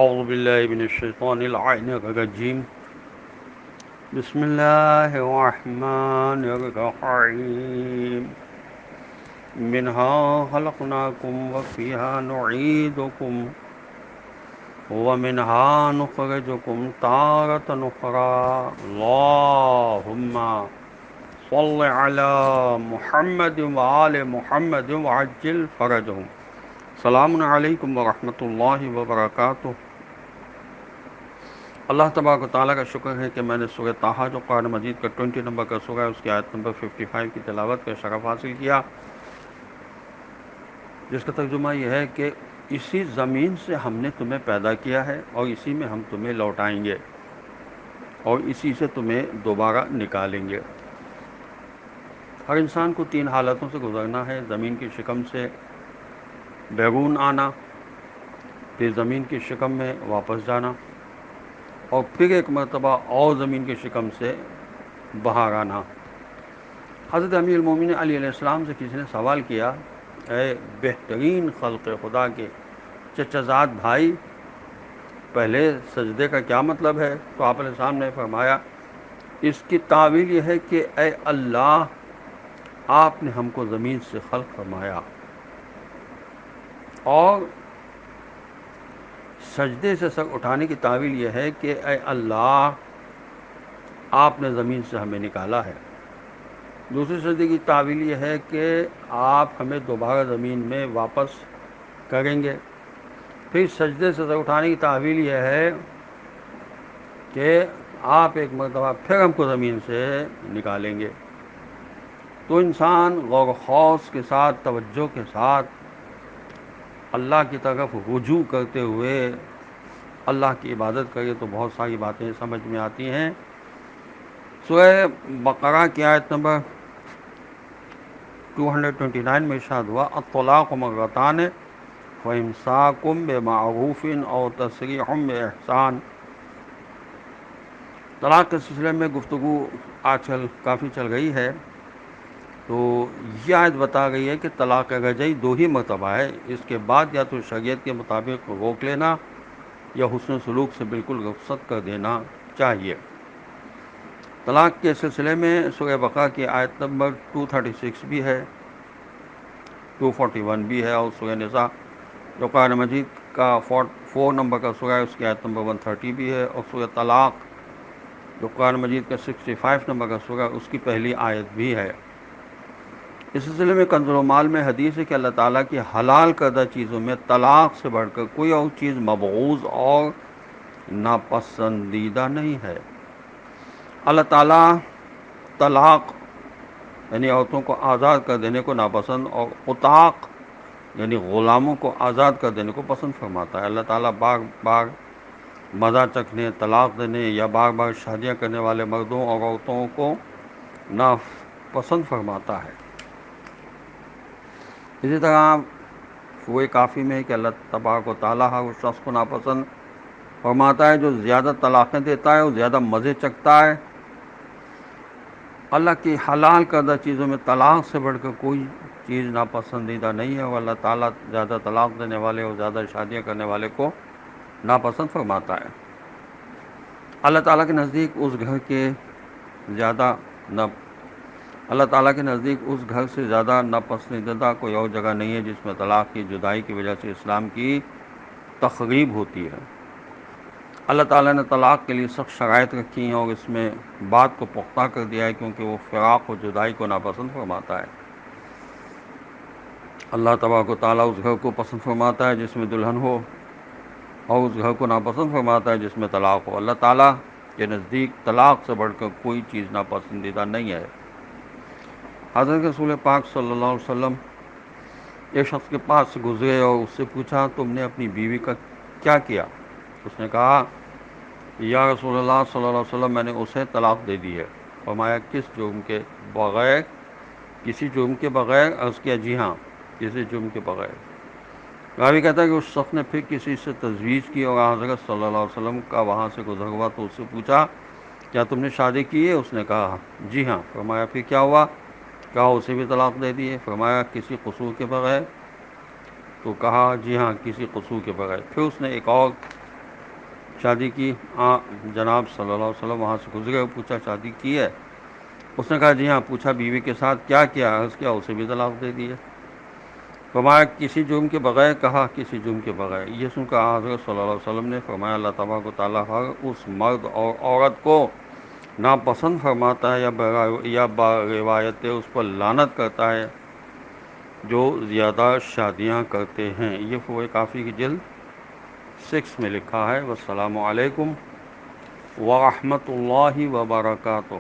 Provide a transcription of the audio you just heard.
اعوذ باللہ من الشیطان اللعین الرجیم بسم اللہ الرحمن الرحیم منها خلقناکم وفیہا نعیدکم ومنها نخرجکم تارة أخرى اللہم صل علی محمد وآل محمد وعجل فرجهم. السلام علیکم ورحمۃ اللہ وبرکاتہ. اللہ تبارک و تعالیٰ کا شکر ہے کہ میں نے سورہ طٰہٰ جو قرآن مجید کا 20 نمبر کا سورہ ہے اس کی آیت نمبر 55 کی تلاوت کا شرف حاصل کیا، جس کا ترجمہ یہ ہے کہ اسی زمین سے ہم نے تمہیں پیدا کیا ہے اور اسی میں ہم تمہیں لوٹائیں گے اور اسی سے تمہیں دوبارہ نکالیں گے. ہر انسان کو 3 حالتوں سے گزرنا ہے: زمین کی شکم سے بیرون آنا، پھر زمین کی شکم میں واپس جانا، اور پھر ایک مرتبہ اور زمین کی شکم سے باہر آنا. حضرت امیر المومنین علی علیہ السلام سے کسی نے سوال کیا، اے بہترین خلق خدا کے چچا زاد بھائی، پہلے سجدے کا کیا مطلب ہے؟ تو آپ علیہ السلام نے فرمایا، اس کی تعویل یہ ہے کہ اے اللہ، آپ نے ہم کو زمین سے خلق فرمایا، اور سجدے سے سر اٹھانے کی تعویل یہ ہے کہ اے اللہ، آپ نے زمین سے ہمیں نکالا ہے. دوسری سجدے کی تعویل یہ ہے کہ آپ ہمیں دوبارہ زمین میں واپس کریں گے. پھر سجدے سے سر اٹھانے کی تعویل یہ ہے کہ آپ ایک مرتبہ پھر ہم کو زمین سے نکالیں گے. تو انسان غور و خوض کے ساتھ، توجہ کے ساتھ اللہ کی طرف رجوع کرتے ہوئے اللہ کی عبادت کرے تو بہت ساری باتیں سمجھ میں آتی ہیں. سورہ بقرہ کی آیت نمبر 229 میں ارشاد ہوا، الطلاق مرتان فامساکم بمعروف او تسریح باحسان. طلاق کے سلسلے میں گفتگو آج کل کافی چل رہی ہے. تو یہ آیت بتا گئی ہے کہ طلاق رجعی 2 ہی مرتبہ ہے، اس کے بعد یا تو شریعت کے مطابق روک لینا یا حسن سلوک سے بالکل رخصت کر دینا چاہیے. طلاق کے سلسلے میں سورہ بقرہ کی آیت نمبر 236 بھی ہے، 241 بھی ہے، اور سورہ نساء جو قرآن مجید کا 4 نمبر کا سورہ ہے اس کی آیت نمبر 130 بھی ہے، اور سورہ طلاق جو قرآن مجید کا 65 نمبر کا سورہ اس کی پہلی آیت بھی ہے. اس سلسلے میں کنز المال میں حدیث ہے کہ اللہ تعالیٰ کی حلال کردہ چیزوں میں طلاق سے بڑھ کر کوئی اور چیز مبغوض اور ناپسندیدہ نہیں ہے. اللہ تعالیٰ طلاق یعنی عورتوں کو آزاد کر دینے کو ناپسند، اور عتاق یعنی غلاموں کو آزاد کر دینے کو پسند فرماتا ہے. اللہ تعالیٰ بار بار مزہ چکھنے، طلاق دینے یا بار بار شادیاں کرنے والے مردوں اور عورتوں کو ناپسند فرماتا ہے. اسی طرح وہ کافی میں ہے کہ اللہ تبارک و تعالیٰ ہر اس شخص کو ناپسند فرماتا ہے جو زیادہ طلاقیں دیتا ہے اور زیادہ مزے چکھتا ہے. اللہ کی حلال کردہ چیزوں میں طلاق سے بڑھ کر کوئی چیز ناپسندیدہ نہیں ہے، اور اللہ تعالیٰ زیادہ طلاق دینے والے اور زیادہ شادیاں کرنے والے کو ناپسند فرماتا ہے. اللہ تعالیٰ کے نزدیک اس گھر کے زیادہ اللہ تعالیٰ کے نزدیک اس گھر سے زیادہ ناپسندیدہ کوئی اور جگہ نہیں ہے جس میں طلاق کی جدائی کی وجہ سے اسلام کی تخریب ہوتی ہے. اللہ تعالیٰ نے طلاق کے لیے سخت شرائط رکھی ہیں اور اس میں بات کو پختہ کر دیا ہے، کیونکہ وہ فراق و جدائی کو ناپسند فرماتا ہے. اللہ تبارک و تعالیٰ اس گھر کو پسند فرماتا ہے جس میں دلہن ہو، اور اس گھر کو ناپسند فرماتا ہے جس میں طلاق ہو. اللہ تعالیٰ کے نزدیک طلاق سے بڑھ کر کوئی چیز ناپسندیدہ نہیں ہے. حضرت رسول پاک صلی اللہ علیہ وسلم ایک شخص کے پاس سے گزرے اور اس سے پوچھا، تم نے اپنی بیوی کا کیا کیا؟ اس نے کہا، یا رسول اللہ صلی اللہ علیہ وسلم، میں نے اسے طلاق دے دی ہے. فرمایا، کس جرم کے بغیر؟ کسی جرم کے بغیر؟ عرض کیا، جی ہاں، کسی جرم کے بغیر. راوی کہتا ہے کہ اس شخص نے پھر کسی سے تجویز کی اور حضرت صلی اللہ علیہ وسلم کا وہاں سے گزر ہوا تو اس سے پوچھا، کیا تم نے شادی کی ہے؟ اس نے کہا، جی ہاں. فرمایا، پھر کیا ہوا؟ کہا، اسے بھی طلاق دے دی ہے. فرمایا، کسی قصور کے بغیر؟ تو کہا، جی ہاں، کسی قصور کے بغیر. پھر اس نے ایک اور شادی کی، جناب صلی اللہ علیہ وسلم وہاں سے گزرے اور پوچھا شادی کی ہے؟ اس نے کہا جی ہاں. پوچھا بیوی کے ساتھ کیا کیا؟ عرض کیا اسے بھی طلاق دے دی ہے. فرمایا کسی جرم کے بغیر؟ کہا کسی جرم کے بغیر. یہ سن کر حضرت صلی اللہ علیہ وسلم نے فرمایا اللہ تبارک و تعالیٰ ہر اس مرد اور عورت کو ناپسند فرماتا ہے یا روایت اس پر لعنت کرتا ہے جو زیادہ شادیاں کرتے ہیں. یہ فروع کافی کی جلد 6 میں لکھا ہے. والسلام علیکم ورحمۃ اللہ وبرکاتہ.